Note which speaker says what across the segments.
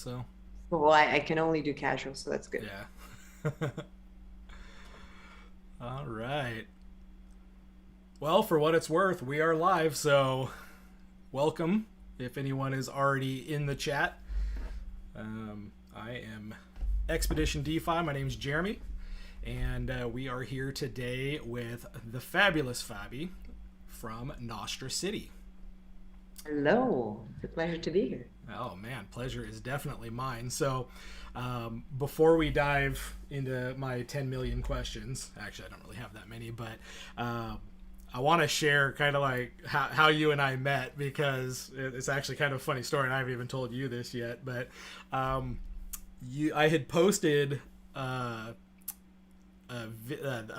Speaker 1: So
Speaker 2: Well, I can only do casual, so that's good.
Speaker 1: yeah. All right. Well, for what it's worth, we are live, so welcome. If anyone is already in the chat, I am Expedition DeFi. My name's Jeremy, and we are here today with the fabulous Fabi from NostraCity.
Speaker 2: Hello. It's a pleasure to be here.
Speaker 1: Oh man, pleasure is definitely mine. So, before we dive into my 10 million questions, actually, I don't really have that many, but I want to share kind of like how you and I met because it's actually kind of a funny story, and I haven't even told you this yet. But I had posted a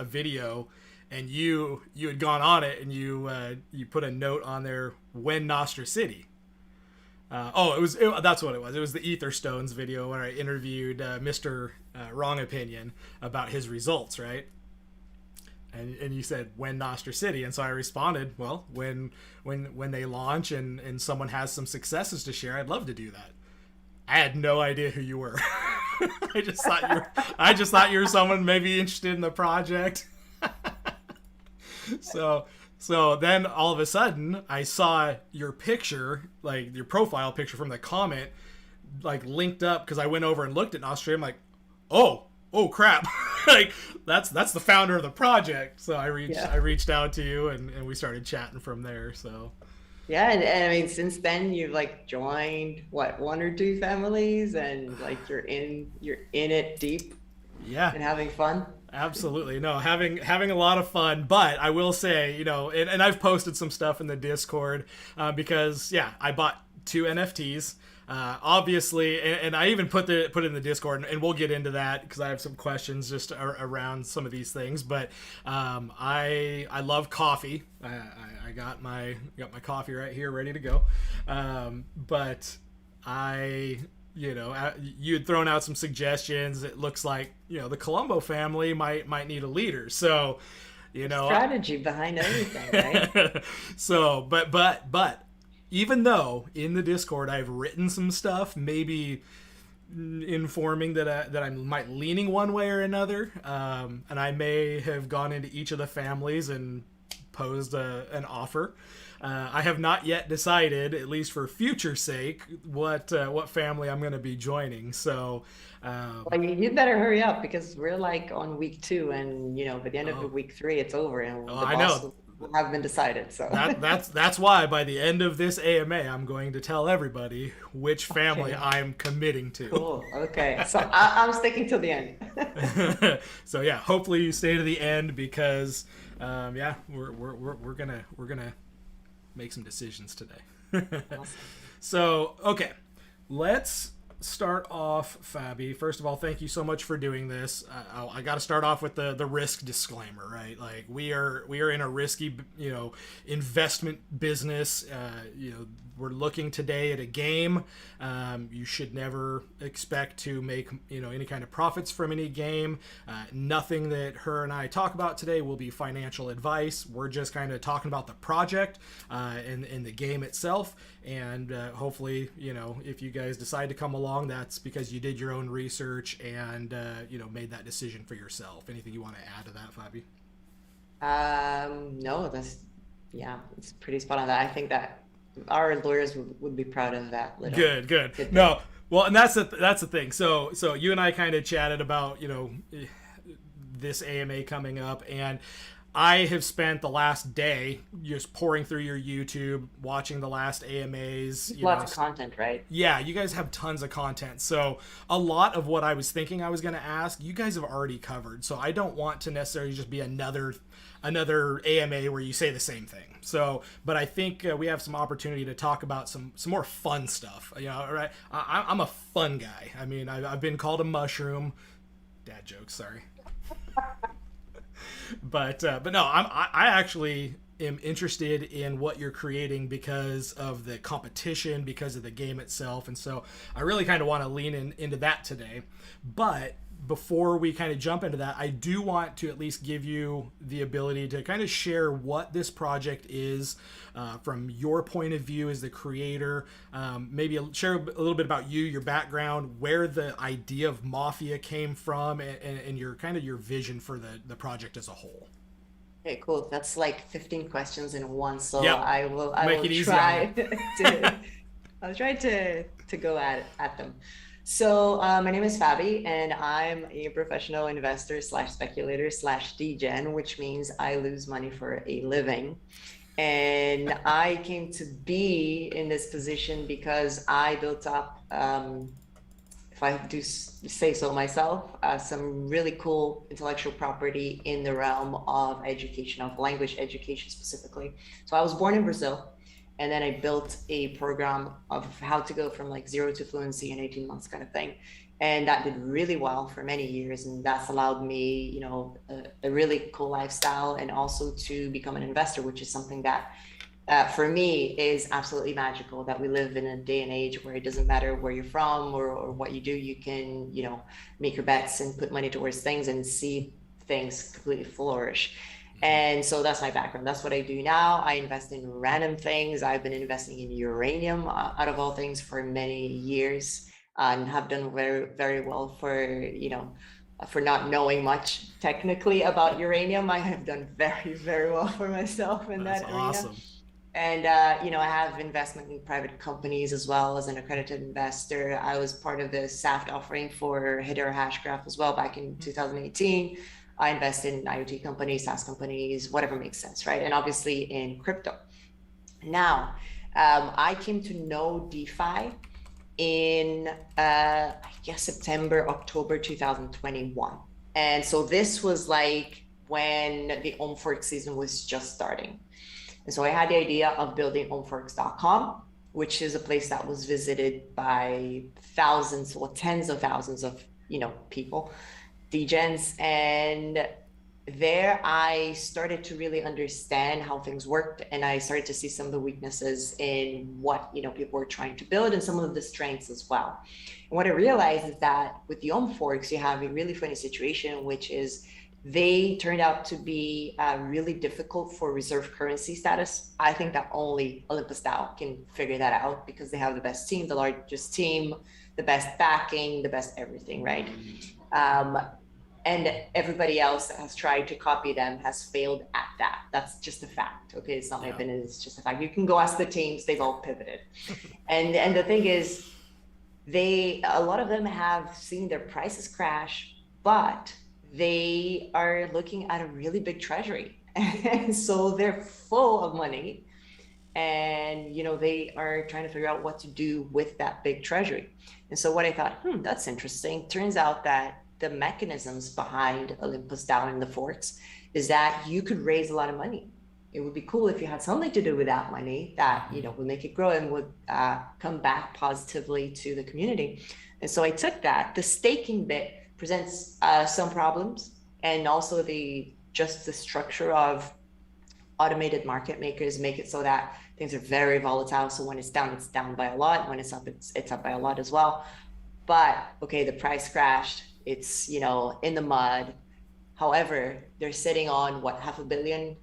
Speaker 1: video, and you had gone on it, and you put a note on there when Nostra City. That's what it was. It was the Ether Stones video where I interviewed Mr. Wrong Opinion about his results, right? And you said when Nostra City, and so I responded, well, when they launch and someone has some successes to share, I'd love to do that. I had no idea who you were. I just thought you were someone maybe interested in the project. So then all of a sudden I saw your picture, like your profile picture from the comment, like linked up because I went over and looked at Nostra. I'm like, oh crap. Like that's the founder of the project. So
Speaker 2: Yeah.
Speaker 1: I reached out to you and we started chatting from there. So
Speaker 2: Yeah, and I mean since then you've like joined what, one or two families and like you're in it deep
Speaker 1: yeah.
Speaker 2: and having fun.
Speaker 1: Absolutely. No, having a lot of fun, but I will say, and I've posted some stuff in the Discord because yeah, I bought two NFTs. Obviously, and I even put it in the Discord, and we'll get into that because I have some questions just around some of these things. But I love coffee. I got my coffee right here, ready to go. But I you had thrown out some suggestions. It looks like the Colombo family might need a leader. So
Speaker 2: Strategy behind everything, right?
Speaker 1: so but even though in the Discord I've written some stuff, maybe informing that I might leaning one way or another, and I may have gone into each of the families and posed an offer. I have not yet decided, at least for future sake, what family I'm going to be joining. So,
Speaker 2: Well, you better hurry up because we're like on week two, and by the end of the
Speaker 1: oh,
Speaker 2: week three, it's over, and the
Speaker 1: I know
Speaker 2: boss will have been decided. So
Speaker 1: that's why by the end of this AMA, I'm going to tell everybody which family
Speaker 2: okay,
Speaker 1: I'm committing to.
Speaker 2: cool. Okay, so I'm sticking till the end.
Speaker 1: So yeah, hopefully you stay to the end because yeah, we're gonna make some decisions today.
Speaker 2: Awesome.
Speaker 1: So okay, let's start off, Fabi. First of all, thank you so much for doing this. I got to start off with the risk disclaimer, right? Like we are in a risky investment business. We're looking today at a game. You should never expect to make any kind of profits from any game. Nothing that her and I talk about today will be financial advice. We're just kind of talking about the project and the game itself. And hopefully, if you guys decide to come along, that's because you did your own research and made that decision for yourself. Anything you want to add to that, Fabi?
Speaker 2: No, yeah, it's pretty spot on. That I think that our lawyers would be proud of that little
Speaker 1: Good.
Speaker 2: tidbit.
Speaker 1: No, well, and that's the thing. So you and I kind of chatted about this AMA coming up, and I have spent the last day just pouring through your YouTube, watching the last AMAs.
Speaker 2: Lots of content, right?
Speaker 1: Yeah, you guys have tons of content. So a lot of what I was thinking I was going to ask, you guys have already covered. So I don't want to necessarily just be another AMA where you say the same thing. So, but I think we have some opportunity to talk about some more fun stuff. Right? I'm a fun guy. I mean, I've been called a mushroom. Dad jokes, sorry. But no, I actually am interested in what you're creating because of the competition, because of the game itself, and so I really kind of want to lean into that today. But before we kind of jump into that, I do want to at least give you the ability to kind of share what this project is from your point of view as the creator. Maybe share a little bit about you, your background, where the idea of Mafia came from, and your kind of your vision for the project as a whole.
Speaker 2: Okay, cool. That's like 15 questions in one, so
Speaker 1: Yep.
Speaker 2: I
Speaker 1: Make
Speaker 2: will
Speaker 1: it easy on
Speaker 2: try
Speaker 1: you.
Speaker 2: to I'll try to go at them. So my name is Fabi, and I'm a professional investor slash speculator slash degen, which means I lose money for a living. And I came to be in this position because I built up, if I do say so myself, some really cool intellectual property in the realm of education, of language education specifically. So I was born in Brazil, and then I built a program of how to go from like zero to fluency in 18 months kind of thing. And that did really well for many years. And that's allowed me, a really cool lifestyle, and also to become an investor, which is something that for me is absolutely magical, that we live in a day and age where it doesn't matter where you're from or what you do. You can, make your bets and put money towards things and see things completely flourish. And so that's my background. That's what I do now. I invest in random things. I've been investing in uranium, out of all things, for many years, and have done very, very well for not knowing much technically about uranium. I have done very, very well for myself in
Speaker 1: That's
Speaker 2: that arena.
Speaker 1: awesome.
Speaker 2: And I have investment in private companies as well as an accredited investor. I was part of the SAFT offering for Hedera Hashgraph as well back in 2018. I invest in IoT companies, SaaS companies, whatever makes sense, right? And obviously in crypto. Now, I came to know DeFi in, I guess, September, October 2021. And so this was like when the Omfork season was just starting. And so I had the idea of building ownforks.com, which is a place that was visited by thousands or tens of thousands of, people, degens. And there I started to really understand how things worked. And I started to see some of the weaknesses in what, people were trying to build, and some of the strengths as well. And what I realized is that with the Omforks, you have a really funny situation, which is they turned out to be really difficult for reserve currency status. I think that only Olympus DAO can figure that out, because they have the best team, the largest team, the best backing, the best everything, right? And everybody else that has tried to copy them has failed at that. That's just a fact. Okay, it's not my opinion, it's just a fact. You can go ask the teams, they've all pivoted. And the thing is, a lot of them have seen their prices crash, but they are looking at a really big treasury. And so they're full of money, and they are trying to figure out what to do with that big treasury. And so what I thought, that's interesting. Turns out that the mechanisms behind Olympus down in the forks is that you could raise a lot of money. It would be cool if you had something to do with that money that would make it grow and would come back positively to the community. And so I took that. The staking bit presents some problems, and also the structure of automated market makers make it so that things are very volatile. So when it's down by a lot. When it's up by a lot as well. But okay, the price crashed. It's in the mud. However, they're sitting on what, $500 million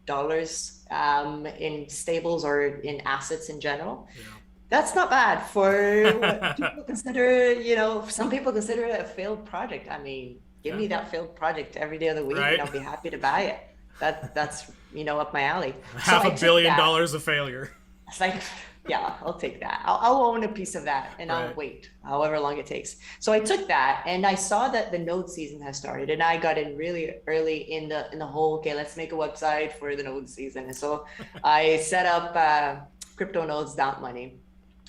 Speaker 2: in stables or in assets in general.
Speaker 1: Yeah.
Speaker 2: That's not bad for what people consider, some people consider it a failed project. I mean, give me that failed project every day of the week,
Speaker 1: Right.
Speaker 2: and I'll be happy to buy it. That's up my alley.
Speaker 1: $500 million of failure.
Speaker 2: It's like, yeah, I'll take that. I'll own a piece of that, and I'll wait however long it takes. So I took that, and I saw that the node season has started, and I got in really early in the whole, okay, let's make a website for the node season. And so I set up crypto nodes money.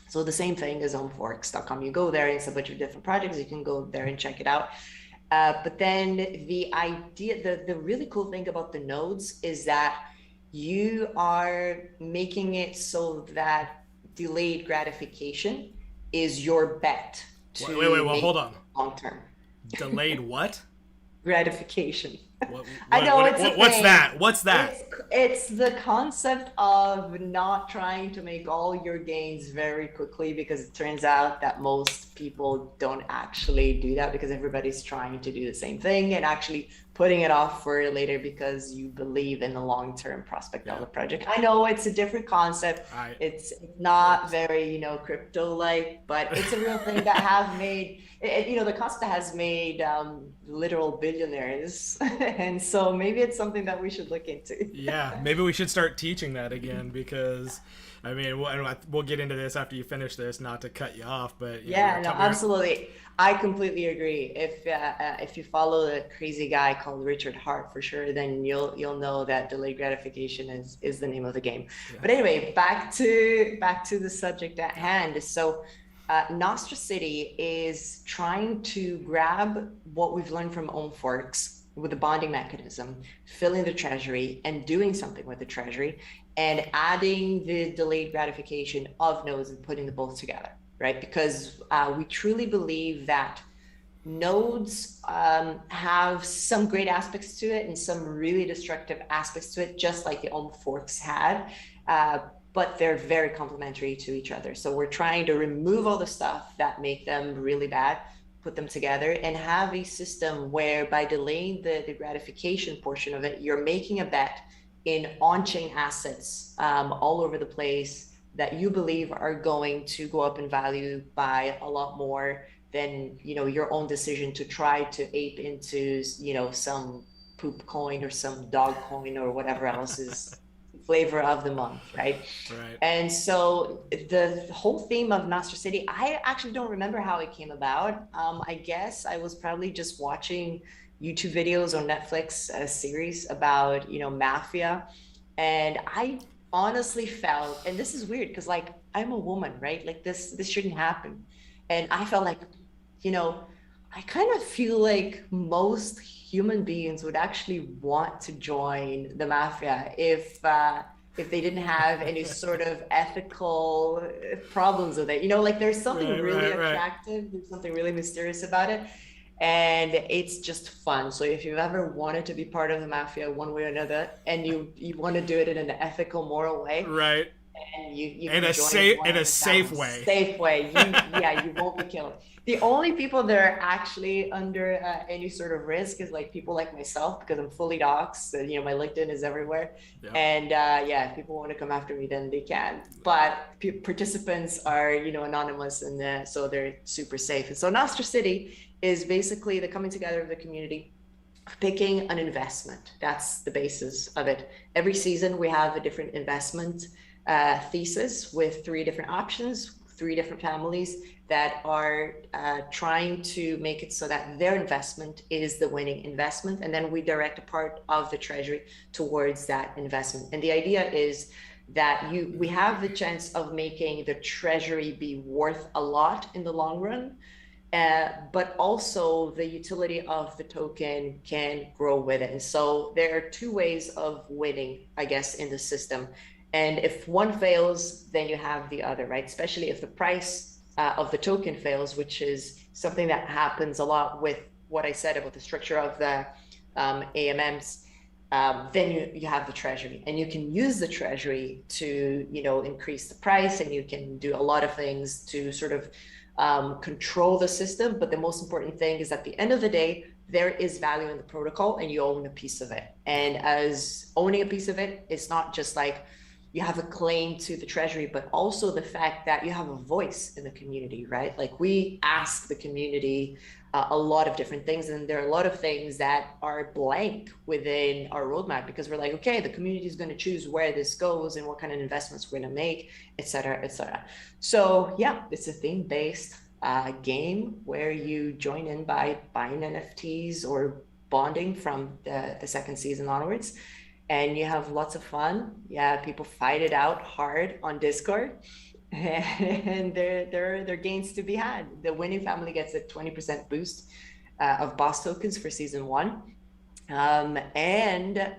Speaker 2: So the same thing as ownforks.com. You go there, and it's a bunch of different projects. You can go there and check it out. But then the idea, the really cool thing about the nodes is that you are making it so that delayed gratification is your bet to
Speaker 1: Wait, hold on.
Speaker 2: long term.
Speaker 1: Delayed what?
Speaker 2: Gratification. I know it's a
Speaker 1: what's
Speaker 2: thing.
Speaker 1: that? What's that?
Speaker 2: It's the concept of not trying to make all your gains very quickly because it turns out that most people don't actually do that because everybody's trying to do the same thing and actually putting it off for later because you believe in the long-term prospect of
Speaker 1: Yeah,
Speaker 2: the project. I know it's a different concept.
Speaker 1: I
Speaker 2: It's not
Speaker 1: it's
Speaker 2: very, crypto-like, but it's a real thing that have made the Costa has made literal billionaires, and so maybe it's something that we should look into.
Speaker 1: yeah. Maybe we should start teaching that again because. I mean, we'll get into this after you finish this, not to cut you off, but
Speaker 2: Yeah, no, absolutely. I completely agree. If you follow the crazy guy called Richard Hart for sure, then you'll know that delayed gratification is the name of the game.
Speaker 1: yeah,
Speaker 2: But anyway, back to the subject at hand. So, NostraCity is trying to grab what we've learned from Own Forks with the bonding mechanism, filling the treasury and doing something with the treasury, and adding the delayed gratification of nodes and putting the both together, right? Because we truly believe that nodes have some great aspects to it and some really destructive aspects to it, just like the Ohm forks had. Uh, but they're very complementary to each other. So we're trying to remove all the stuff that make them really bad, put them together, and have a system where by delaying the gratification portion of it, you're making a bet in on-chain assets all over the place that you believe are going to go up in value by a lot more than your own decision to try to ape into some poop coin or some dog coin or whatever else is flavor of the month, right?
Speaker 1: right.
Speaker 2: And so the whole theme of Nostra City, I actually don't remember how it came about. I guess I was probably just watching YouTube videos on Netflix, a series about, mafia. And I honestly felt, and this is weird because like I'm a woman, right? Like this shouldn't happen. And I felt like, you know, I kind of feel like most human beings would actually want to join the mafia if they didn't have any sort of ethical problems with it. Like there's something
Speaker 1: Right,
Speaker 2: really
Speaker 1: right, right.
Speaker 2: attractive, there's something really mysterious about it, and it's just fun. So if you've ever wanted to be part of the mafia one way or another, and you want to do it in an ethical, moral way,
Speaker 1: Right.
Speaker 2: and you
Speaker 1: In
Speaker 2: can
Speaker 1: a
Speaker 2: join as
Speaker 1: safe
Speaker 2: one
Speaker 1: in
Speaker 2: of
Speaker 1: a
Speaker 2: the
Speaker 1: safe
Speaker 2: thousands.
Speaker 1: way.
Speaker 2: Safe way. You won't be killed. The only people that are actually under any sort of risk is like people like myself because I'm fully doxxed. So, my LinkedIn is everywhere,
Speaker 1: Yep.
Speaker 2: and yeah, if people want to come after me, then they can. But participants are anonymous, and so they're super safe. And so Nostra City is basically the coming together of the community, picking an investment. That's the basis of it. Every season, we have a different investment thesis with three different options, three different families that are trying to make it so that their investment is the winning investment. And then we direct a part of the treasury towards that investment. And the idea is that we have the chance of making the treasury be worth a lot in the long run, but also the utility of the token can grow with it. And so there are two ways of winning, I guess, in the system. And if one fails, then you have the other, right? Especially if the price of the token fails, which is something that happens a lot with what I said about the structure of the AMMs. Then you have the treasury, and you can use the treasury to increase the price, and you can do a lot of things to sort of control the system. But the most important thing is at the end of the day, there is value in the protocol and you own a piece of it. And as owning a piece of it, it's not just like you have a claim to the treasury, but also the fact that you have a voice in the community, right? Like we ask the community a lot of different things, and there are a lot of things that are blank within our roadmap because we're like, okay, the community is going to choose where this goes and what kind of investments we're going to make, et cetera, et cetera. So yeah, it's a theme-based game where you join in by buying NFTs or bonding from the second season onwards, and you have lots of fun. Yeah, people fight it out hard on Discord, and there are gains to be had. The winning family gets a 20% boost of boss tokens for season one, and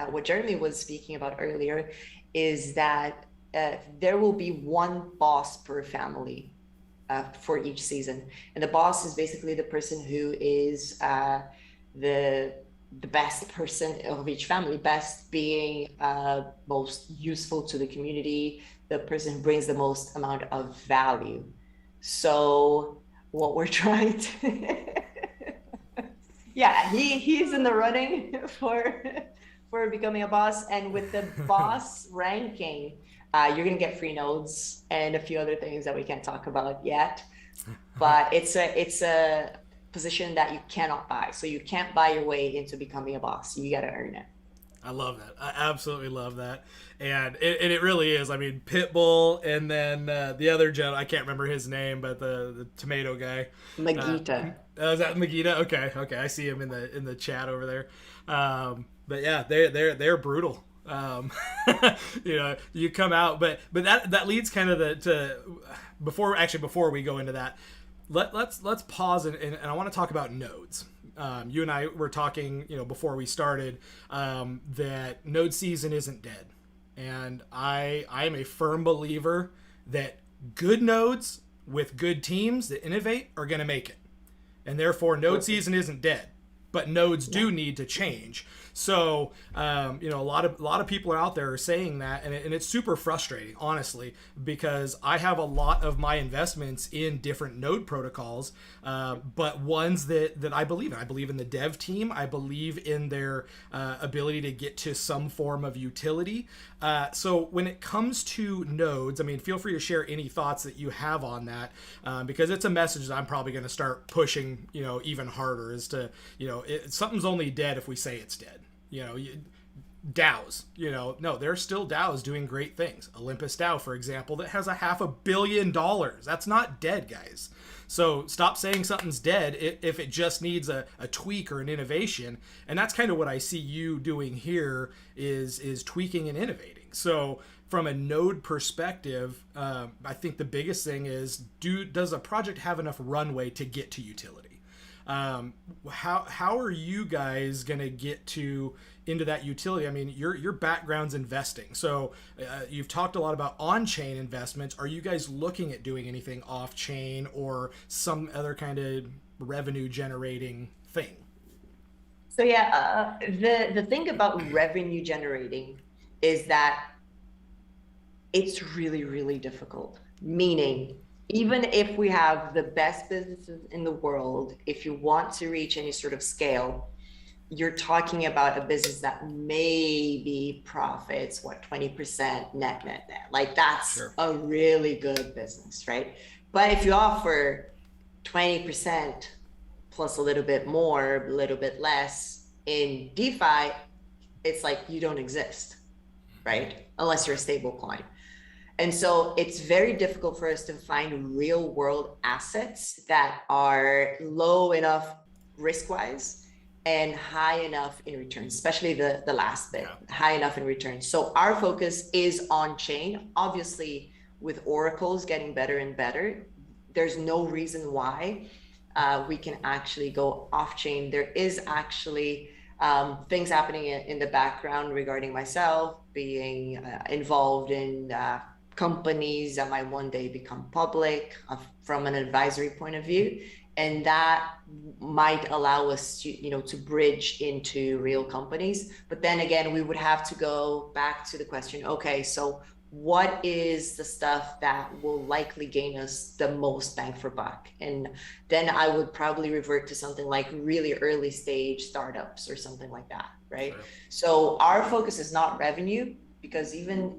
Speaker 2: what Jeremy was speaking about earlier is that there will be one boss per family for each season, and the boss is basically the person who is the the best person of each family, best being most useful to the community, the person who brings the most amount of value. So what we're trying to yeah, he's in the running for becoming a boss. And with the boss ranking, you're gonna get free nodes and a few other things that we can't talk about yet. But it's a position that you cannot buy. So you can't buy your way into becoming a boss. You gotta earn it.
Speaker 1: I love that. I absolutely love that. And it really is. I mean, Pitbull, and then the other gentleman, I can't remember his name, but the tomato guy. Uh,
Speaker 2: Magita.
Speaker 1: is that Magita? Okay, okay. I see him in the chat over there. But yeah, they're brutal. You come out, but that leads kind of to before we go into that, let's pause and I want to talk about nodes. You and I were talking, before we started, that node season isn't dead, and I am a firm believer that good nodes with good teams that innovate are going to make it, and therefore node season isn't dead, but nodes do need to change. So, a lot of people are out there saying that, and it's super frustrating, honestly, because I have a lot of my investments in different node protocols, but ones that I believe in. I believe in the dev team. I believe in their ability to get to some form of utility. So when it comes to nodes, I mean, feel free to share any thoughts that you have on that, because it's a message that I'm probably going to start pushing, even harder, is to, something's only dead if we say it's dead. DAOs, no, there's still DAOs doing great things. Olympus DAO, for example, that has $500 million. That's not dead, guys. So stop saying something's dead if it just needs a tweak or an innovation. And that's kind of what I see you doing here is tweaking and innovating. So from a node perspective, I think the biggest thing is, does a project have enough runway to get to utility? How are you guys gonna get into that utility? I mean, your background's investing, so you've talked a lot about on-chain investments. Are you guys looking at doing anything off-chain or some other kind of revenue generating thing?
Speaker 2: So yeah, the thing about revenue generating is that it's really, really difficult. Meaning, even if we have the best businesses in the world, if you want to reach any sort of scale, you're talking about a business that maybe profits 20% net. Like that's
Speaker 1: Sure.
Speaker 2: a really good business, right? But if you offer 20% plus a little bit more, a little bit less in DeFi, it's like you don't exist, right? Unless you're a stable coin. And so it's very difficult for us to find real world assets that are low enough risk wise and high enough in return, especially the last bit, high enough in return. So our focus is on chain. Obviously, with oracles getting better and better, there's no reason why we can actually go off chain. There is actually things happening in the background regarding myself being involved in companies that might one day become public from an advisory point of view, and that might allow us to bridge into real companies. But then again, we would have to go back to the question, okay, so what is the stuff that will likely gain us the most bang for buck? And then I would probably revert to something like really early stage startups or something like that, right? Sure. So our focus is not revenue, because even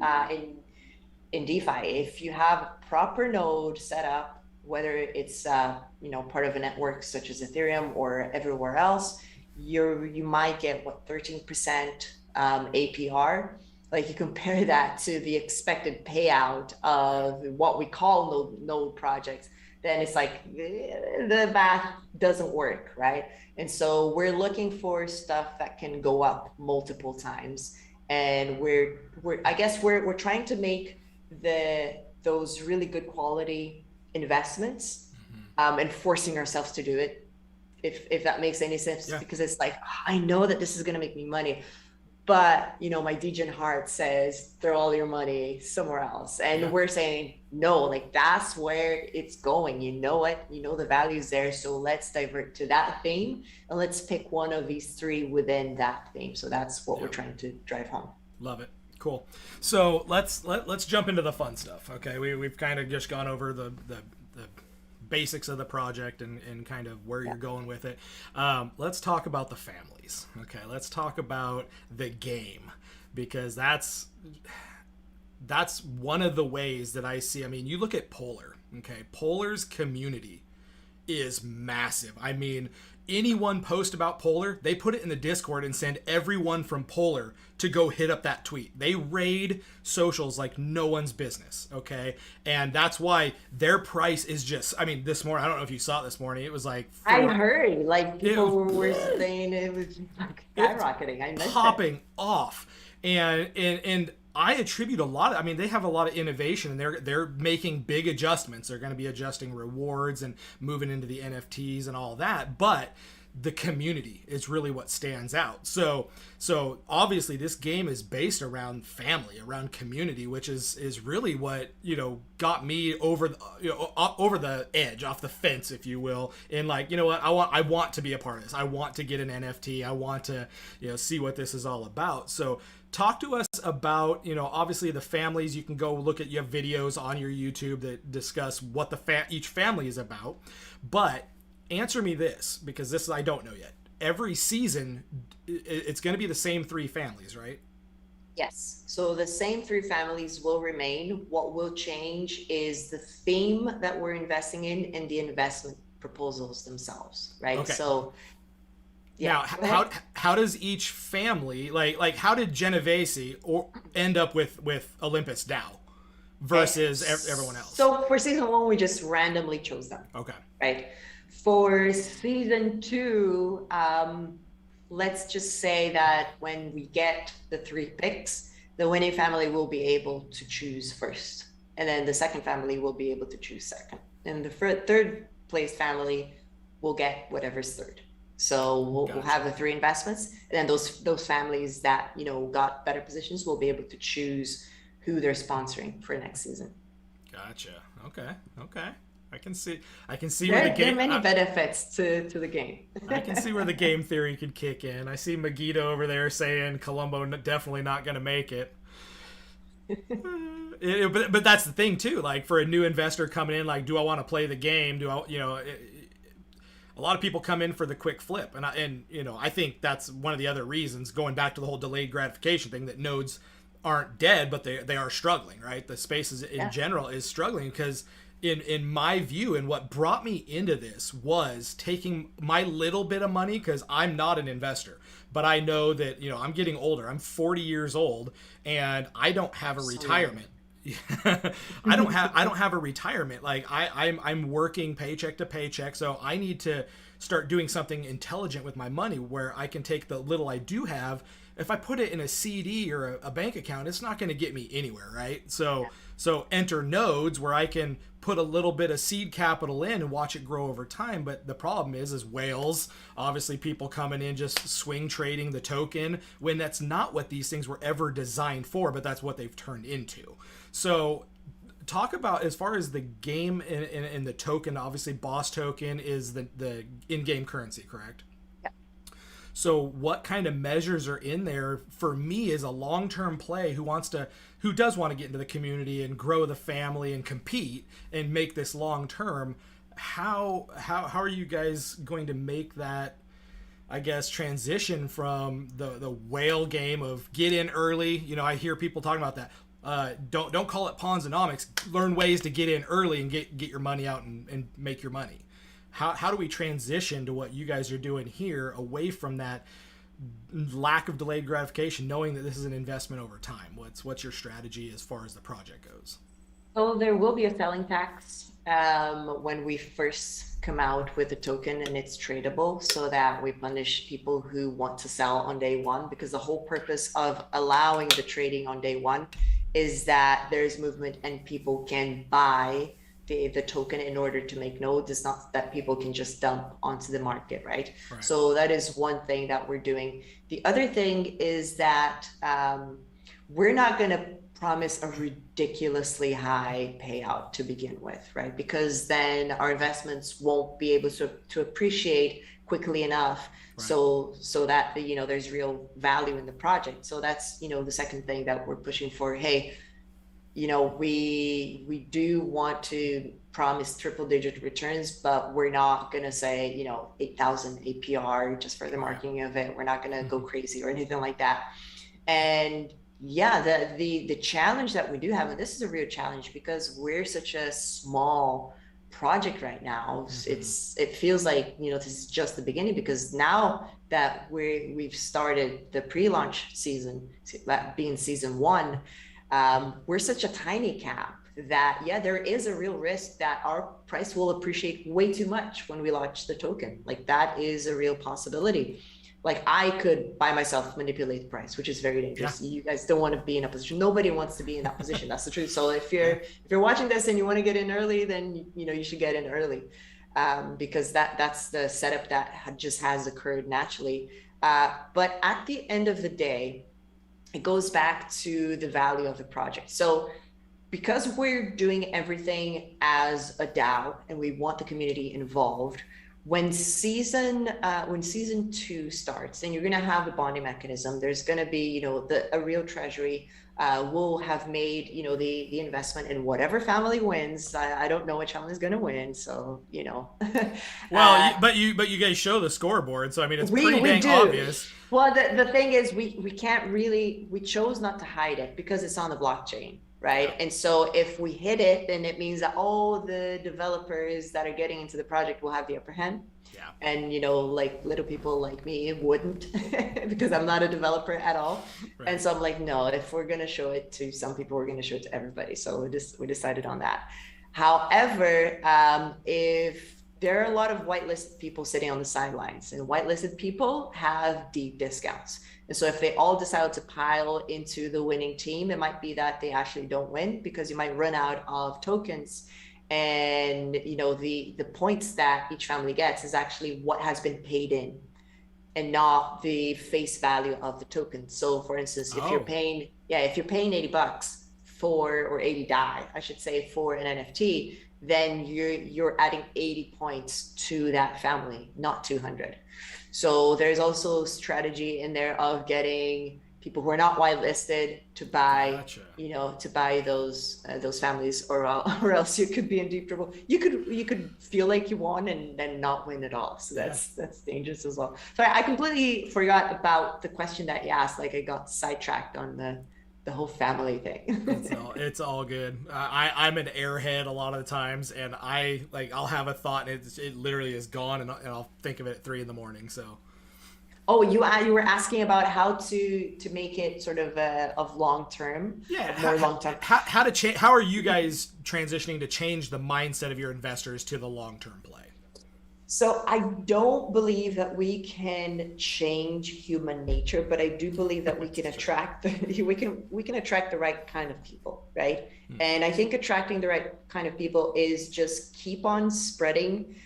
Speaker 2: in DeFi, if you have a proper node set up, whether it's part of a network such as Ethereum or everywhere else, you might get 13% APR. Like, you compare that to the expected payout of what we call node projects, then it's like the math doesn't work, right? And so we're looking for stuff that can go up multiple times, and we're trying to make those really good quality investments, and forcing ourselves to do it, if that makes any sense. Yeah. Because it's like, I know that this is going to make me money, But my Dejan heart says throw all your money somewhere else. And
Speaker 1: Yeah.
Speaker 2: we're saying no, like that's where it's going. You know it, the value's there. So let's divert to that theme and let's pick one of these three within that theme. So that's what
Speaker 1: Yeah.
Speaker 2: we're trying to drive home.
Speaker 1: Love it. Cool. So let's jump into the fun stuff. Okay, we've kind of just gone over the basics of the project and kind of where you're going with it. Let's talk about the families. Okay, let's talk about the game, because that's one of the ways that I see. I mean, you look at Polar. Okay, Polar's community is massive. I mean, anyone post about Polar, they put it in the Discord and send everyone from Polar to go hit up that tweet. They raid socials like no one's business, okay? And that's why their price is just, I mean, this morning, I don't know if you saw it this morning, it was like
Speaker 2: I heard like people were
Speaker 1: it,
Speaker 2: saying it was like skyrocketing. I missed
Speaker 1: popping
Speaker 2: it.
Speaker 1: off. And I attribute a lot of, I mean, they have a lot of innovation, and they're making big adjustments. They're going to be adjusting rewards and moving into the NFTs and all that, but the community is really what stands out. So obviously this game is based around family, around community, which is really what, got me over over the edge, off the fence, if you will, and like, what, I want to be a part of this. I want to get an NFT. I want to, see what this is all about. So talk to us about, obviously the families. You can go look at, you have videos on your YouTube that discuss what each family is about. But answer me this, because this I don't know yet. Every season, it's going to be the same three families, right?
Speaker 2: Yes. So the same three families will remain. What will change is the theme that we're investing in and the investment proposals themselves, right?
Speaker 1: Okay.
Speaker 2: So
Speaker 1: Now,
Speaker 2: yeah.
Speaker 1: how does each family, like how did Genovese end up with Olympus DAO versus everyone else?
Speaker 2: So for season one, we just randomly chose them.
Speaker 1: Okay.
Speaker 2: Right. For season two, let's just say that when we get the three picks, the winning family will be able to choose first, and then the second family will be able to choose second, and the third place family will get whatever's third. So we'll have the three investments, and then those families that got better positions will be able to choose who they're sponsoring for next season.
Speaker 1: Gotcha. Okay. I can see where the
Speaker 2: There
Speaker 1: game.
Speaker 2: are many benefits to the game.
Speaker 1: I can see where the game theory could kick in. I see Megiddo over there saying Colombo definitely not going to make it. But that's the thing too. Like for a new investor coming in, like, do I want to play the game? Do I, a lot of people come in for the quick flip, and I think that's one of the other reasons. Going back to the whole delayed gratification thing, that nodes aren't dead, but they are struggling. Right, the spaces in general is struggling because. In my view, and what brought me into this was taking my little bit of money, because I'm not an investor, but I know that I'm getting older. I'm 40 years old, and I don't have a retirement. I don't have a retirement. Like I'm working paycheck to paycheck, so I need to start doing something intelligent with my money, where I can take the little I do have. If I put it in a CD or a bank account, it's not going to get me anywhere, right? So enter nodes, where I can put a little bit of seed capital in and watch it grow over time. But the problem is whales, obviously people coming in just swing trading the token, when that's not what these things were ever designed for, but that's what they've turned into. So talk about, as far as the game and the token, obviously boss token is the in-game currency, correct? So what kind of measures are in there for me as a long-term play who does want to get into the community and grow the family and compete and make this long-term? How are you guys going to make that, I guess, transition from the whale game of get in early? I hear people talking about that. Don't call it Ponzonomics. Learn ways to get in early and get your money out and make your money. How do we transition to what you guys are doing here, away from that lack of delayed gratification, knowing that this is an investment over time? What's your strategy as far as the project goes?
Speaker 2: So there will be a selling tax when we first come out with a token and it's tradable, so that we punish people who want to sell on day one, because the whole purpose of allowing the trading on day one is that there's movement and people can buy the token in order to make nodes. It's not that people can just dump onto the market, right?
Speaker 1: Right.
Speaker 2: So that is one thing that we're doing. The other thing is that we're not going to promise a ridiculously high payout to begin with, right? Because then our investments won't be able to appreciate quickly enough.
Speaker 1: Right.
Speaker 2: So that, there's real value in the project. So that's, the second thing that we're pushing for. Hey, we do want to promise triple digit returns, but we're not going to say, 8,000 APR just for the marketing of it. We're not going to go crazy or anything like that. And yeah, the challenge that we do have, and this is a real challenge because we're such a small project right now. It feels like, this is just the beginning, because now that we've started the pre-launch season, that being season 1, we're such a tiny cap that, yeah, there is a real risk that our price will appreciate way too much when we launch the token. Like, that is a real possibility. Like, I could by myself manipulate the price, which is very dangerous. You guys don't want to be in a position. Nobody wants to be in that position. That's the truth. So if you're watching this and you want to get in early, then you should get in early, because that's the setup that just has occurred naturally. But at the end of the day, it goes back to the value of the project. So because we're doing everything as a DAO and we want the community involved, when season 2 starts, and you're going to have the bonding mechanism, there's going to be, a real treasury will have made, the investment in whatever family wins. I don't know which family is going to win, so
Speaker 1: Well, but you guys show the scoreboard, so I mean it's pretty dang obvious.
Speaker 2: Well, the thing is, we can't really, we chose not to hide it because it's on the blockchain, right? And so if we hit it, then it means that all the developers that are getting into the project will have the upper hand.
Speaker 1: Yeah.
Speaker 2: And, like little people like me wouldn't, because I'm not a developer at all. Right. And so I'm like, no, if we're going to show it to some people, we're going to show it to everybody. So we decided on that. However, if there are a lot of whitelisted people sitting on the sidelines, and whitelisted people have deep discounts. And so if they all decide to pile into the winning team, it might be that they actually don't win, because you might run out of tokens. And, the points that each family gets is actually what has been paid in, and not the face value of the token. So for instance, if you're paying $80 or 80 DAI, I should say, for an NFT, then you're adding 80 points to that family, not 200. So there's also strategy in there of getting people who are not whitelisted to buy, to buy those families, or else you could be in deep trouble. You could feel like you won and then not win at all. So that's dangerous as well. So I completely forgot about the question that you asked. Like, I got sidetracked on the whole family thing.
Speaker 1: It's all good. I'm an airhead a lot of the times, and I'll have a thought and it literally is gone, and I'll think of it at 3 a.m. So.
Speaker 2: Oh, you were asking about how to make it sort of long term.
Speaker 1: Yeah,
Speaker 2: more long term.
Speaker 1: How are you guys transitioning to change the mindset of your investors to the long term play?
Speaker 2: So I don't believe that we can change human nature, but I do believe that we can attract we can attract the right kind of people, right? And I think attracting the right kind of people is just keep on spreading,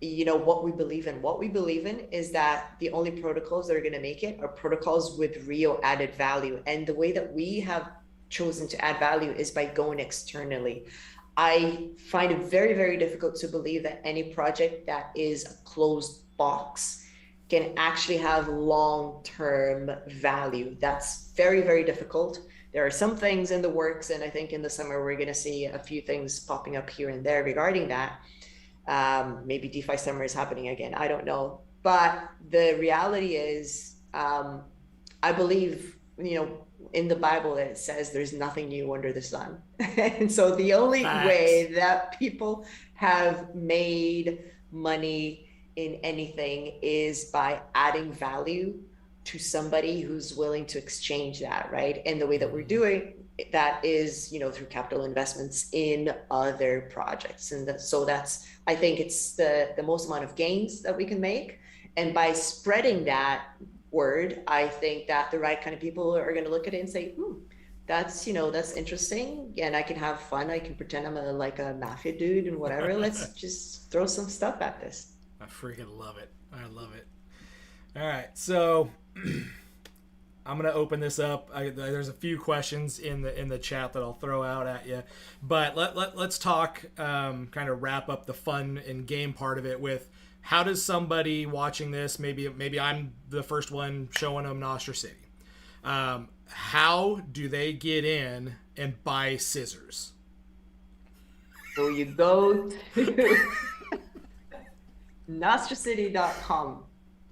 Speaker 2: what we believe in. What we believe in is that the only protocols that are going to make it are protocols with real added value. And the way that we have chosen to add value is by going externally. I find it very, very difficult to believe that any project that is a closed box can actually have long-term value. That's very, very difficult. There are some things in the works, and I think in the summer we're going to see a few things popping up here and there regarding that. Maybe DeFi summer is happening again. I don't know. But the reality is, I believe, in the Bible it says there's nothing new under the sun. And so the only way that people have made money in anything is by adding value to somebody who's willing to exchange that, right? And the way that we're doing that is, through capital investments in other projects. And so that's, I think it's the most amount of gains that we can make. And by spreading that word, I think that the right kind of people are going to look at it and say, That's, that's interesting. And I can have fun. I can pretend I'm like a mafia dude and whatever. Let's just throw some stuff at this.
Speaker 1: I freaking love it. I love it. All right, so I'm gonna open this up. There's a few questions in the chat that I'll throw out at you, but let's talk. Kind of wrap up the fun and game part of it with how does somebody watching this, maybe I'm the first one showing them NostraCity. How do they get in and buy scissors?
Speaker 2: So you go to NostraCity.com,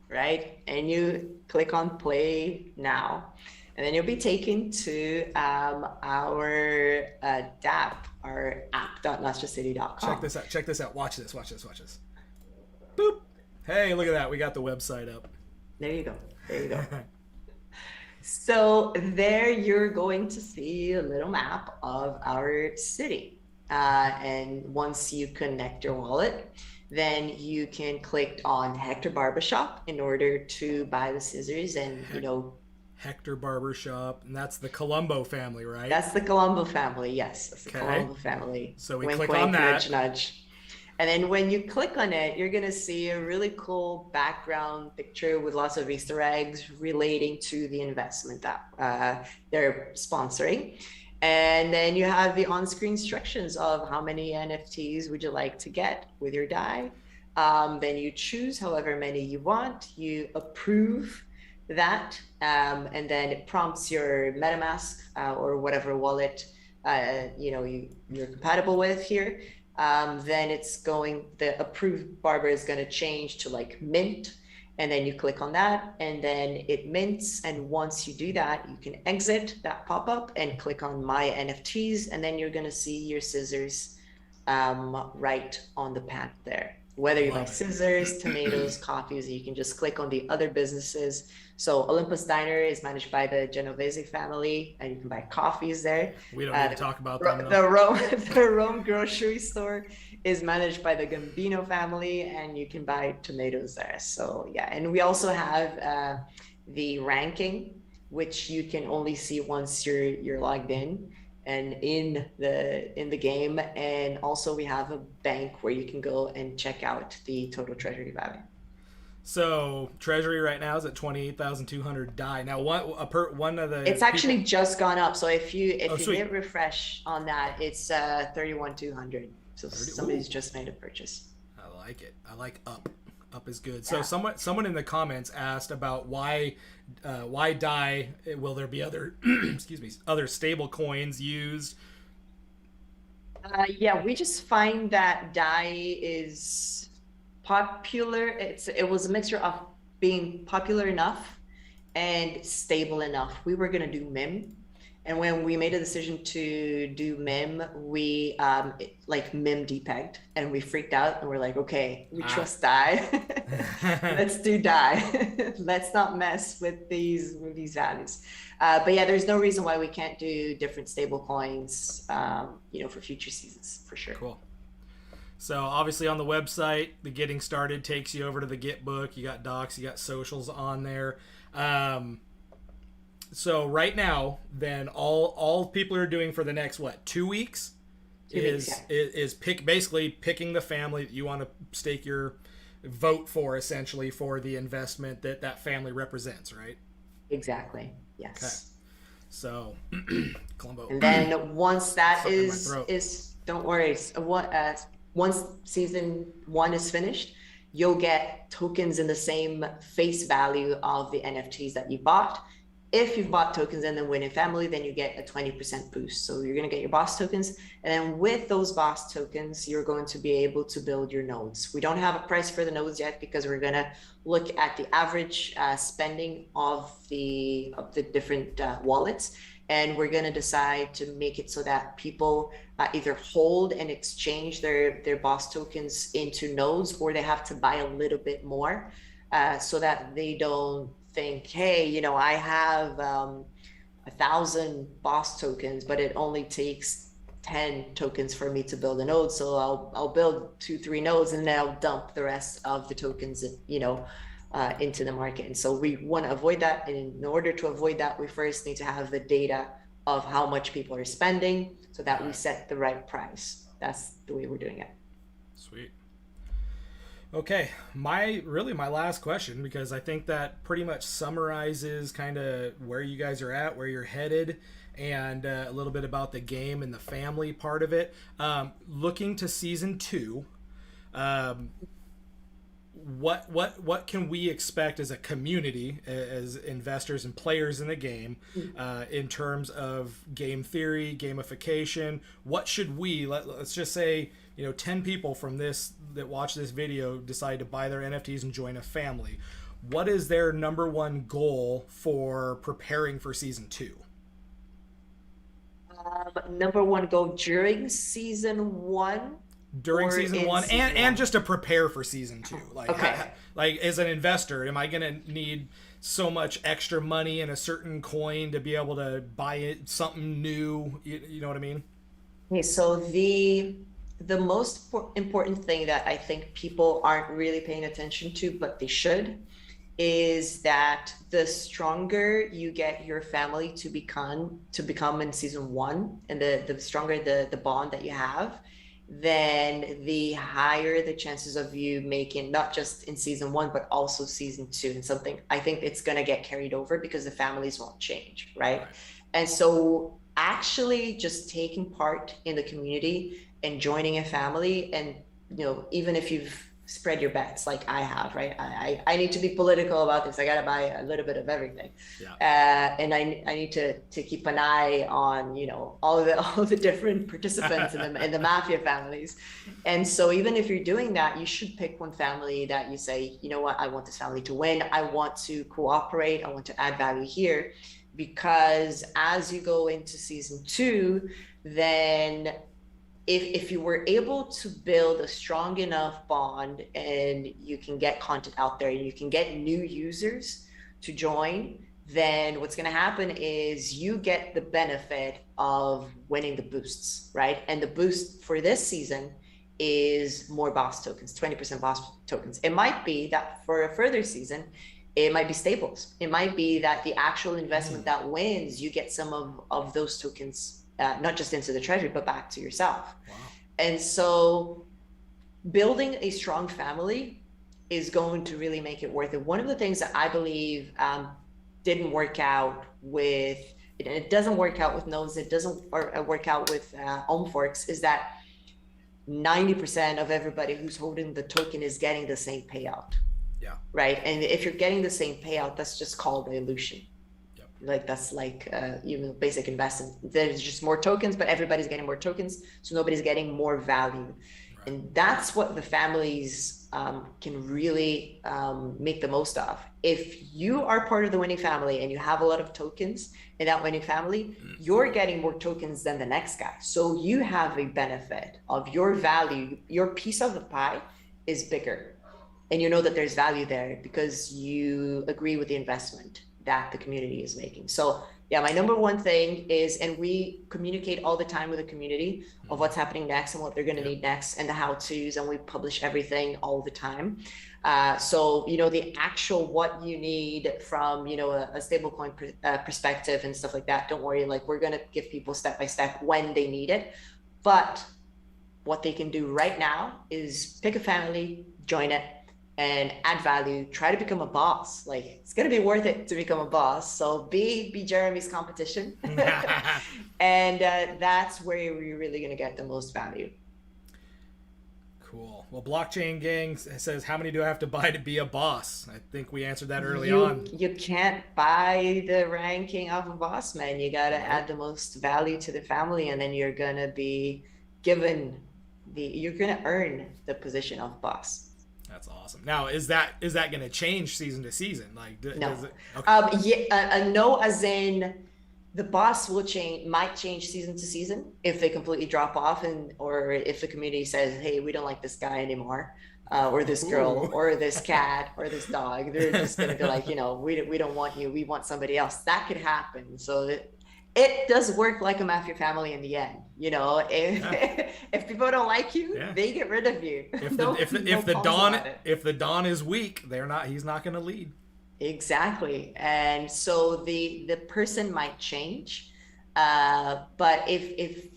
Speaker 2: right? And you click on play now. And then you'll be taken to our DApp, our app.nostracity.com.
Speaker 1: Check this out. Watch this. Boop. Hey, look at that. We got the website up.
Speaker 2: There you go. So there you're going to see a little map of our city. And once you connect your wallet, then you can click on Hector Barbershop in order to buy the scissors and,
Speaker 1: Hector Barbershop, and that's the Colombo family, right?
Speaker 2: That's the Colombo family, yes. That's the Colombo family.
Speaker 1: So we click on that.
Speaker 2: Nudge, nudge. And then when you click on it, you're going to see a really cool background picture with lots of Easter eggs relating to the investment that they're sponsoring. And then you have the on-screen instructions of how many NFTs would you like to get with your DAI. Then you choose however many you want. You approve that, and then it prompts your MetaMask or whatever wallet you're compatible with here. Then the approved barber is going to change to like mint, and then you click on that and then it mints. And once you do that, you can exit that pop-up and click on my NFTs, and then you're going to see your scissors right on the panel there. Whether you like scissors, tomatoes, coffees, you can just click on the other businesses. So Olympus Diner is managed by the Genovese family, and you can buy coffees there.
Speaker 1: We don't need to talk about them.
Speaker 2: The Rome grocery store is managed by the Gambino family, and you can buy tomatoes there. So yeah, and we also have the ranking, which you can only see once you're logged in and in the game. And also we have a bank where you can go and check out the total treasury value.
Speaker 1: So treasury right now is at 28,200 DAI. Now one of the
Speaker 2: it's actually just gone up. So if you hit refresh on that, it's 31,200. So somebody's just made a purchase.
Speaker 1: I like it. I like up. Up is good. Yeah. So someone in the comments asked about why DAI. Will there be other other stable coins used?
Speaker 2: Yeah, we just find that DAI is popular. It was a mixture of being popular enough and stable enough. We were gonna do MIM, and when we made a decision to do MIM, we MIM depegged, and we freaked out, and we're like, okay, we trust DAI. Let's do DAI. Let's not mess with these values. But yeah, there's no reason why we can't do different stable coins, for future seasons, for sure.
Speaker 1: Cool. So obviously on the website, the getting started takes you over to the Get book. You got docs, you got socials on there. So right now, then all people are doing for the next 2 weeks is basically picking the family that you want to stake your vote for, essentially, for the investment that family represents, right?
Speaker 2: Exactly. Yes.
Speaker 1: Okay. So Colombo.
Speaker 2: And then once that is don't worry. Once season 1 is finished, you'll get tokens in the same face value of the NFTs that you bought. If you've bought tokens in the winning family, then you get a 20% boost. So you're going to get your boss tokens. And then with those boss tokens, you're going to be able to build your nodes. We don't have a price for the nodes yet because we're going to look at the average spending of the different wallets. And we're going to decide to make it so that people either hold and exchange their boss tokens into nodes, or they have to buy a little bit more so that they don't think, hey, I have 1,000 boss tokens, but it only takes 10 tokens for me to build a node. So I'll build 2-3 nodes, and then I'll dump the rest of the tokens, into the market. And so we want to avoid that. And in order to avoid that, we first need to have the data of how much people are spending so that we
Speaker 1: Right.
Speaker 2: set the right price. That's the way we're doing it.
Speaker 1: Sweet. Okay, my last question, because I think that pretty much summarizes kind of where you guys are at, where you're headed, and a little bit about the game and the family part of it. Looking to season two, um, what can we expect as a community, as investors and players in the game, in terms of game theory, gamification? What should let's just say 10 people from this that watch this video decide to buy their NFTs and join a family. What is their number one goal for preparing for season two?
Speaker 2: Number one goal during season one
Speaker 1: During
Speaker 2: or
Speaker 1: season
Speaker 2: in
Speaker 1: one,
Speaker 2: season
Speaker 1: and
Speaker 2: one?
Speaker 1: just to prepare for season two,
Speaker 2: Okay.
Speaker 1: like as an investor, am I gonna need so much extra money in a certain coin to be able to buy it something new? You know what I mean?
Speaker 2: Okay, so the most important thing that I think people aren't really paying attention to, but they should, is that the stronger you get your family to become in season one, and the stronger the bond that you have, then the higher the chances of you making not just in season one, but also season two. And something I think it's gonna get carried over because the families won't change, right?
Speaker 1: Right.
Speaker 2: And so actually just taking part in the community and joining a family, and even if you've spread your bets like I have, right? I need to be political about this. I got to buy a little bit of everything.
Speaker 1: Yeah.
Speaker 2: And I need to keep an eye on, all the different participants in the mafia families. And so even if you're doing that, you should pick one family that you say, you know what, I want this family to win. I want to cooperate. I want to add value here. Because as you go into season two, then if you were able to build a strong enough bond and you can get content out there and you can get new users to join, then what's going to happen is you get the benefit of winning the boosts, right? And the boost for this season is more boss tokens, 20% boss tokens. It might be that for a further season, it might be stables. It might be that the actual investment that wins, you get some of those tokens, not just into the treasury, but back to yourself.
Speaker 1: Wow.
Speaker 2: And so building a strong family is going to really make it worth it. One of the things that I believe didn't work out with, and it doesn't work out with Nodes, it doesn't work out with Forks, is that 90% of everybody who's holding the token is getting the same payout.
Speaker 1: Yeah.
Speaker 2: Right. And if you're getting the same payout, that's just called the illusion.
Speaker 1: Yep.
Speaker 2: Like that's like basic investing. There's just more tokens, but everybody's getting more tokens, so nobody's getting more value. Right. And that's what the families can really make the most of. If you are part of the winning family and you have a lot of tokens in that winning family, you're getting more tokens than the next guy. So you have a benefit of your value. Your piece of the pie is bigger. And you know that there's value there because you agree with the investment that the community is making. So yeah, my number one thing is, and we communicate all the time with the community of what's happening next and what they're going to need next and the how-tos, and we publish everything all the time. So, the actual what you need from, a stablecoin perspective and stuff like that, don't worry, like we're going to give people step-by-step when they need it. But what they can do right now is pick a family, join it, and add value. Try to become a boss. Like it's gonna be worth it to become a boss. So be Jeremy's competition, and that's where you're really gonna get the most value.
Speaker 1: Cool. Well, Blockchain Gang says, how many do I have to buy to be a boss? I think we answered that early on.
Speaker 2: You can't buy the ranking of a boss, man. You gotta add the most value to the family, and then you're gonna be given you're gonna earn the position of boss.
Speaker 1: That's awesome. Now, is that going to change season to season? Like,
Speaker 2: no.
Speaker 1: Does it, okay.
Speaker 2: No, as in the boss might change season to season if they completely drop off, or if the community says, hey, we don't like this guy anymore, or this girl, or this cat, or this dog. They're just going to be like, we don't want you. We want somebody else. That could happen. So it does work like a mafia family in the end. If people don't like you, they get rid of you.
Speaker 1: If the Don is weak, he's not going to lead.
Speaker 2: Exactly. And so the person might change, But if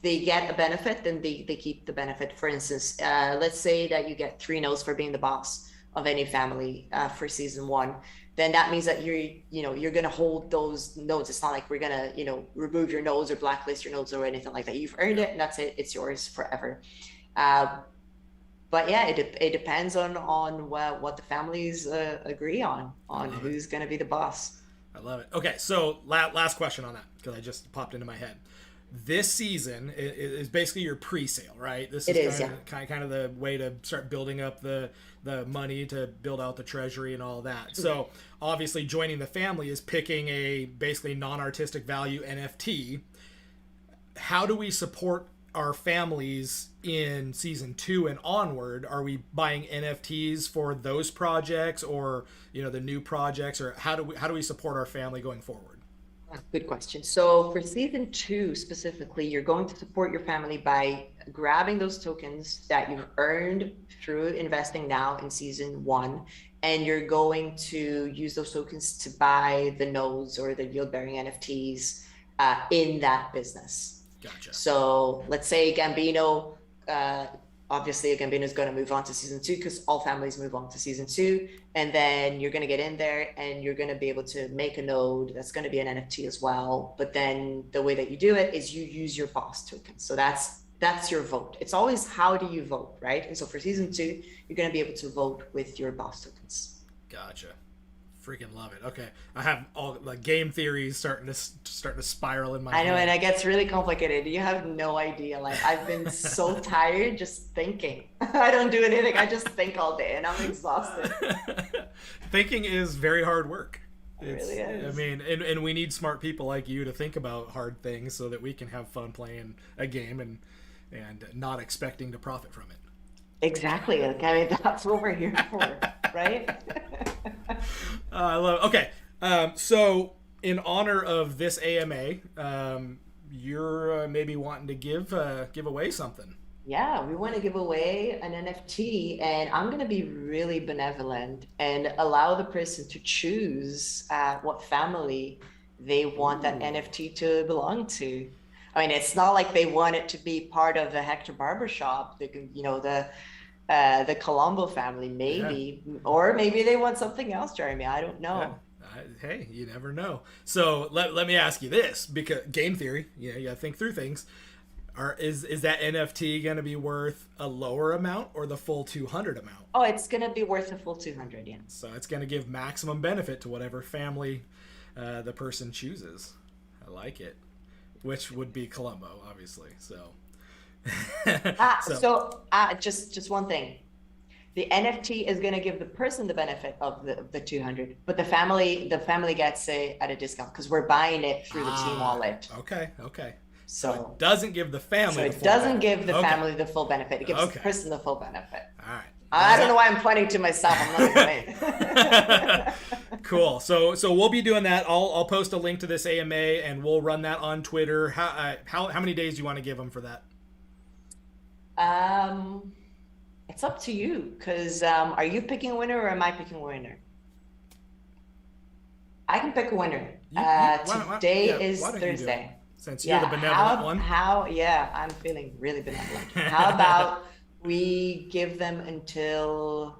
Speaker 2: they get a benefit, then they keep the benefit. For instance, let's say that you get 3 no's for being the boss of any family for season 1, then that means that you're gonna hold those nodes. It's not like we're gonna remove your nodes or blacklist your nodes or anything like that. You've earned it, and that's it. It's yours forever. But yeah, it depends on what the families agree on who's gonna be the boss.
Speaker 1: I love it. Okay, so last question on that, because I just popped into my head. This season is basically your pre-sale, right? This is kind of the way to start building up the money to build out the treasury and all that. So obviously joining the family is picking a basically non-artistic value NFT. How do we support our families in season 2 and onward? Are we buying NFTs for those projects, or the new projects, or how do we support our family going forward?
Speaker 2: Good question. So for season 2 specifically, you're going to support your family by grabbing those tokens that you've earned through investing now in season 1, and you're going to use those tokens to buy the nodes or the yield bearing NFTs in that business.
Speaker 1: Gotcha.
Speaker 2: So let's say Gambino, obviously Gambino is going to move on to season 2, because all families move on to season 2, and then you're going to get in there and you're going to be able to make a node that's going to be an NFT as well. But then the way that you do it is you use your boss token. So that's your vote. It's always how do you vote, right? And so for season 2, you're going to be able to vote with your boss tokens.
Speaker 1: Gotcha. Freaking love it. Okay, I have all like game theories starting to spiral in my head.
Speaker 2: I know, and it gets really complicated. You have no idea. Like, I've been so tired just thinking. I don't do anything. I just think all day, and I'm exhausted.
Speaker 1: Thinking is very hard work.
Speaker 2: It really is.
Speaker 1: I mean, and we need smart people like you to think about hard things so that we can have fun playing a game and not expecting to profit from it.
Speaker 2: Exactly. Like, I mean, that's what we're here for, right?
Speaker 1: I love it. Okay, so in honor of this AMA, you're maybe wanting to give away something.
Speaker 2: Yeah, we want to give away an NFT, and I'm going to be really benevolent and allow the person to choose what family they want that NFT to belong to. I mean, it's not like they want it to be part of the Hector Barbershop, the Colombo family, maybe, or maybe they want something else, Jeremy. I don't know.
Speaker 1: Yeah. Hey, you never know. So let me ask you this, because game theory, you gotta think through things. Is that NFT going to be worth a lower amount or the full 200 amount?
Speaker 2: Oh, it's going to be worth the full 200, yeah.
Speaker 1: So it's going to give maximum benefit to whatever family the person chooses. I like it. Which would be Colombo, obviously. So.
Speaker 2: Just one thing. The NFT is going to give the person the benefit of the 200, but the family gets it at a discount because we're buying it through the team wallet.
Speaker 1: Okay.
Speaker 2: So
Speaker 1: it doesn't give the family.
Speaker 2: So it doesn't give the family the full benefit. It gives the person the full benefit.
Speaker 1: All right.
Speaker 2: I don't know why I'm pointing to myself. I'm not going.
Speaker 1: Cool. So we'll be doing that. I'll post a link to this AMA and we'll run that on Twitter. How many days do you want to give them for that?
Speaker 2: It's up to you, because are you picking a winner or am I picking a winner? I can pick a winner. Today is Thursday.
Speaker 1: Since you're the benevolent one.
Speaker 2: I'm feeling really benevolent. How about we give them until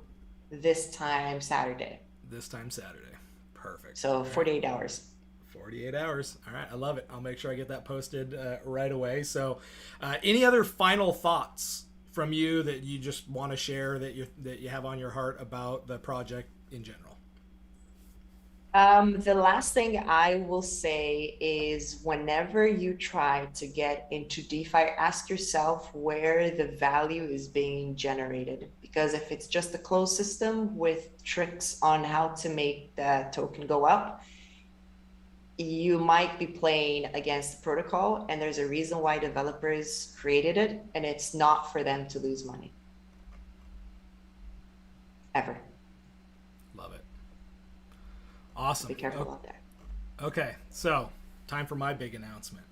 Speaker 2: this time Saturday?
Speaker 1: Perfect.
Speaker 2: So 48 hours.
Speaker 1: 48 hours. All right. I love it. I'll make sure I get that posted right away. So any other final thoughts from you that you just want to share that you have on your heart about the project in general?
Speaker 2: The last thing I will say is, whenever you try to get into DeFi, ask yourself where the value is being generated. Because if it's just a closed system with tricks on how to make the token go up, you might be playing against the protocol, and there's a reason why developers created it, and it's not for them to lose money. Ever.
Speaker 1: Love it. Awesome.
Speaker 2: Be careful out there.
Speaker 1: Okay, so time for my big announcement.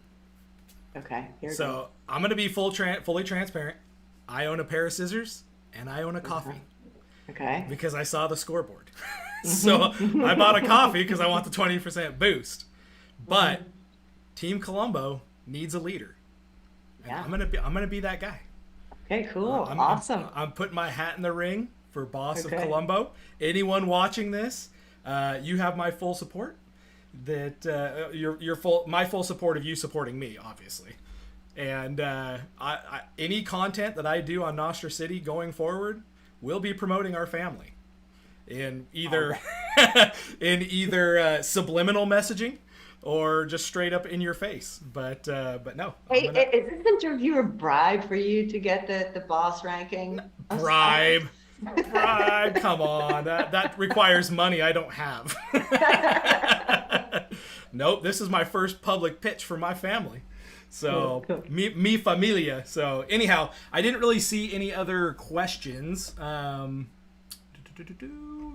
Speaker 2: Okay, here we go.
Speaker 1: So I'm going to be fully transparent. I own a pair of scissors and I own a coffee.
Speaker 2: Okay.
Speaker 1: Because I saw the scoreboard. So I bought a coffee because I want the 20% boost. But Team Colombo needs a leader, and
Speaker 2: Yeah.
Speaker 1: I'm gonna be that guy.
Speaker 2: Okay, cool.
Speaker 1: I'm, I'm
Speaker 2: Awesome.
Speaker 1: I'm putting my hat in the ring for boss of
Speaker 2: Okay.
Speaker 1: Colombo. Anyone watching this, you have my full support. That your full my full support of you supporting me, obviously. And any content that I do on NostraCity going forward will be promoting our family in
Speaker 2: All
Speaker 1: either
Speaker 2: right.
Speaker 1: subliminal messaging or just straight up in your face. But no, I'm
Speaker 2: Hey,
Speaker 1: gonna
Speaker 2: is this interview a bribe for you to get the boss ranking?
Speaker 1: bribe. Bribe, come on. That requires money I don't have. Nope, this is my first public pitch for my family.
Speaker 2: Cool,
Speaker 1: So,
Speaker 2: cool.
Speaker 1: me familia. So, anyhow, I didn't really see any other questions.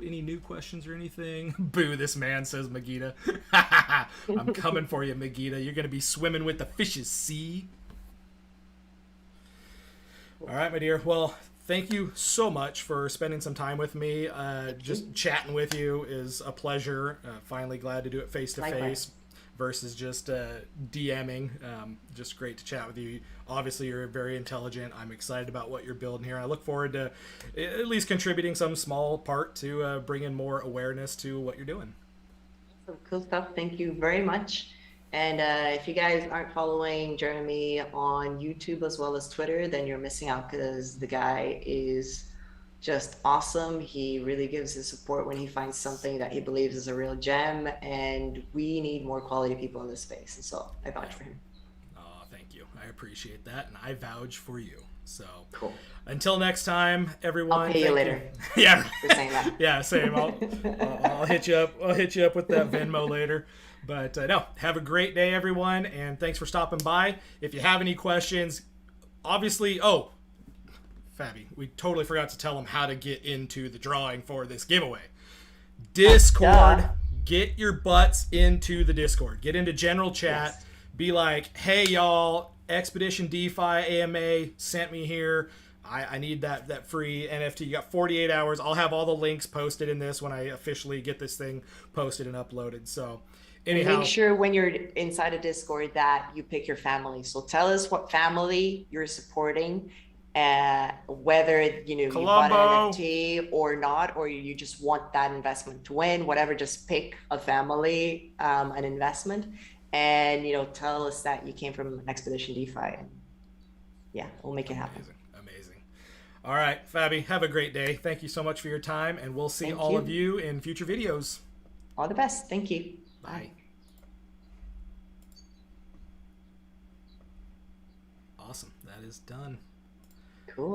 Speaker 1: Any new questions or anything? Boo, this man, says Magita. I'm coming for you, Magita. You're going to be swimming with the fishes, see? All right, my dear. Well, thank you so much for spending some time with me. Just chatting with you is a pleasure. Finally glad to do it face to face versus just DMing. Just great to chat with you. Obviously, you're very intelligent. I'm excited about what you're building here. I look forward to at least contributing some small part to bringing more awareness to what you're doing.
Speaker 2: Some cool stuff. Thank you very much. And if you guys aren't following Jeremy on YouTube as well as Twitter, then you're missing out because the guy is just awesome. He really gives his support when he finds something that he believes is a real gem, and we need more quality people in this space. And so I vouch for him.
Speaker 1: Oh, thank you. I appreciate that, and I vouch for you. So,
Speaker 2: Cool.
Speaker 1: until next time, everyone.
Speaker 2: I'll pay you later.
Speaker 1: Yeah,
Speaker 2: For saying that.
Speaker 1: yeah, same. I'll hit you up. I'll hit you up with that Venmo later. But no, have a great day, everyone, and thanks for stopping by. If you have any questions, obviously, Fabi, we totally forgot to tell them how to get into the drawing for this giveaway. Discord.
Speaker 2: Duh.
Speaker 1: Get your butts into the Discord. Get into general chat.
Speaker 2: Yes.
Speaker 1: Be like, hey, y'all, Expedition DeFi AMA sent me here. I need that free NFT. You got 48 hours. I'll have all the links posted in this when I officially get this thing posted and uploaded. So, anyhow,
Speaker 2: Make sure when you're inside a Discord that you pick your family. So tell us what family you're supporting, whether you bought an
Speaker 1: Colombo.
Speaker 2: NFT or not, or you just want that investment to win. Whatever, just pick a family, an investment, and tell us that you came from Expedition DeFi, and yeah, we'll make it happen.
Speaker 1: Amazing. All right, Fabi, have a great day. Thank you so much for your time, and we'll see
Speaker 2: Thank
Speaker 1: all
Speaker 2: you.
Speaker 1: of you in future videos.
Speaker 2: All the best. Thank you.
Speaker 1: Bye. Awesome. That is done.
Speaker 2: Cool.